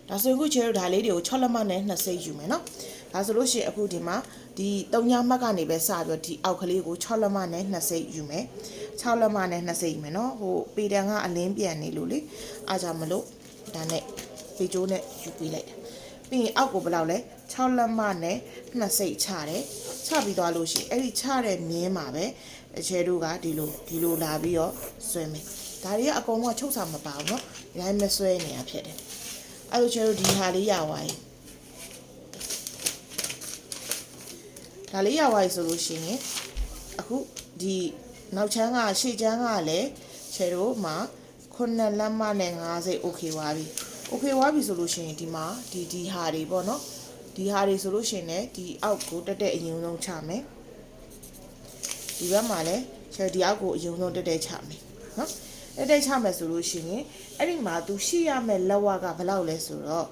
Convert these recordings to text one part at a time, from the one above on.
ဒါဆိုရင်ခုချဲတို့ဒါလေးတွေကို6လက်မနဲ့2စိတ်ယူမယ်နော်ဒါဆိုလို့ရှိရင်အခုဒီမှာဒီ3ညမှတ်ကနေပဲစပြီးတော့ဒီအောက်ကလေးကို6လက်မနဲ့2စိတ်ယူမယ်6လက်မနဲ့2စိတ်ယူမယ်နော်ဟိုပေတန်ကအလင်းပြန်နေလို့လေအားကြောင့်မလို့ဒါနဲ့ပေကျိုးနဲ့ယူပေးလိုက်ပြီးရင်အောက်ကိုဘယ်လောက်လဲ6လက်မနဲ့2စိတ်ချတယ်ချပြီးသွားလို့ရှိရင်အဲ့ဒီချတဲ့မြင်းမှာပဲအချဲတို့ကဒီလိုလာပြီးတော့ဆွဲမယ်ဒါတွေကအကုန်လုံးချုပ်စာမပါဘူးเนาะဒီတိုင်းမဆွဲနေရဖြစ်တယ်အဲ့လိုချဲတို့ဒီဟာလေးရသွားရင်ဒါလေးရသွားပြီဆိုလို့ရှိရင်အခုဒီနောက်ချမ်းကရှေ့ချမ်းကလည်းချဲတို့မှာ9လက်မနဲ့5စိတ် okay သွားပြီ okay သွားပြီဆိုလို့ရှိရင်ဒီမှာဒီဟာတွေပေါ့เนาะဒီဟာတွေဆိုလို့ရှိရင်လည်းဒီအောက်ကိုတက်တဲ့အရင်ဆုံးချမယ်ဒီဘက်မှာလည်းချဲဒီအောက်ကိုအရင်ဆုံးတက်ချမယ်เนาะတက်ချမယ်ဆိုလို့ရှိရင်အဲ့ဒီမှာသူရှိရမယ်လက်ဝါကဘယ်လောက်လဲဆိုတော့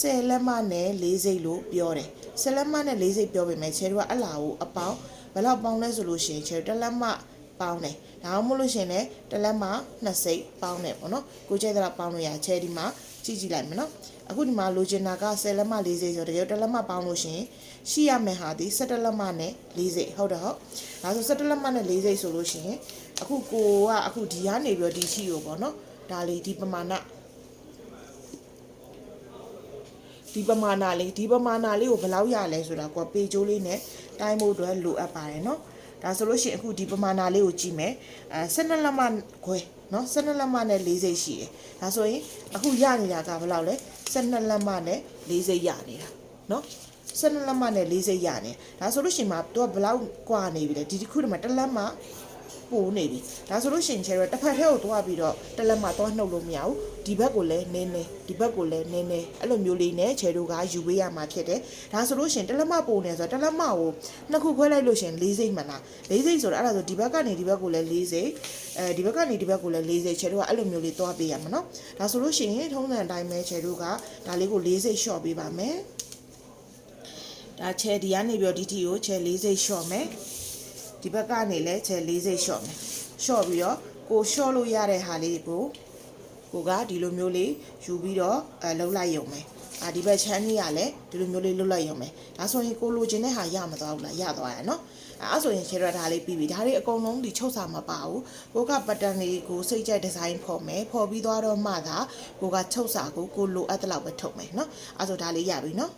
10လက်မနဲ့4စိတ်လို့ပြောတယ်10လက်မနဲ့4စိတ်ပြောပေမဲ့ချဲတို့ကအလားကိုအပေါင်းဘယ်လောက်ပေါင်းလဲဆိုလို့ရှိရင်ချဲတစ်လက်မပေါင်းတယ်ဒါမှမဟုတ်လို့ရှိရင်လည်းတစ်လက်မ2စိတ်ပေါင်းတယ်ပေါ့နော်ကိုကျဲတဲ့လောက်ပေါင်းလို့ရချဲဒီမှာကြည့်လိုက်မယ်နော်အခုဒီမှာလိုချင်တာက10လက်မ4စိတ်ဆိုတော့တကယ်တစ်လက်မပေါင်းလို့ရှိရင်ရှိရမယ်ဟာဒီ17လက်မနဲ့4စိတ်ဟုတ်တယ်ဟုတ်ဒါဆို17လက်မနဲ့4စိတ်ဆိုလို့ရှိရင်အခုကိုကအခုဒီကနေပြီးတော့ဒီရှိရောပေါ့နော်ဒါလေးဒီပမာဏလေးကိုဘယ်လောက်ရလဲဆိုတာကိုပေကျိုးလေးနဲ့တိုင်းဖို့အတွက်လိုအပ်ပါတယ်နော်ဒါဆိုလို့ရှိရင်အခုဒီပမာဏလေးကိုကြည့်မယ်12လက်မခွဲเนาะ12လက်မနဲ့4စိတ်ရှိတယ်ဒါဆိုရင်အခုရနေတာကဘယ်လောက်လဲ12လက်မနဲ့4စိတ်ရနေတာเนาะ12လက်မနဲ့4စိတ်ရနေဒါဆိုလို့ရှိရင်မှာသူကဘယ်လောက်กว่าနေပြီလဲဒီတစ်ခုတည်းမှာတစ်လက်မပိုးနေပြီဒါဆိုလို့ရှိရင်ချဲတော့တစ်ဖက်ထဲကိုသွားပြီးတော့တစ်လက်မသွားနှုတ်လို့မရဘူးဒီဘက်ကိုလည်းနင်းနေဒီဘက်ကိုလည်းနင်းနေအဲ့လိုမျိုးလေးနဲ့ချဲတို့ကယူပေးရမှာဖြစ်တယ်ဒါဆိုလို့ရှိရင်တစ်လက်မပိုးနေဆိုတော့တစ်လက်မကိုနှစ်ခုခွဲလိုက်လို့ရှိရင်4စိတ်မှန်လား4စိတ်ဆိုတော့အဲ့ဒါဆိုဒီဘက်ကနေဒီဘက်ကိုလည်း4စိတ်ဒီဘက်ကနေဒီဘက်ကိုလည်း4စိတ်ချဲတို့ကအဲ့လိုမျိုးလေးသွားပေးရမှာနော်ဒါဆိုလို့ရှိရင်ထုံးစံအတိုင်းပဲချဲတို့ကဒါလေးကို4စိတ်ရှော့ပေးပါမယ်ဒါချဲဒီကနေပြီးတော့ဒီတီကိုချဲ4စိတ်ရှော့မယ်ဒီဘက်ကနေလည်းချဲ4စိတ်ရှော့မယ်ရှော့ပြီးတော့ကိုရှော့လို့ရတဲ့ဟာလေးကိုကဒီလိုမျိုးလေးယူပြီးတော့လှုပ်လိုက်ရုံပဲဒီဘက်ချမ်းကြီးကလည်းဒီလိုမျိုးလေးလှုပ်လိုက်ရုံပဲဒါဆိုရင်ကိုလိုချင်တဲ့ဟာရမသွားဘူးလားရသွားရနော်အဲ့ဆိုရင်ချဲတော့ဒါလေးပြီးပြီဒါလေးအကုန်လုံးဒီချုပ်စာမပါဘူးကိုကပတ်တန်လေးကိုစိတ်ကြိုက်ဒီဇိုင်းဖော်မယ်ဖော်ပြီးသွားတော့မှသာကိုကချုပ်စာကိုလိုအပ်တဲ့လောက်ပဲထုတ်မယ်နော်အဲ့ဆိုဒါလေးရပြီနော်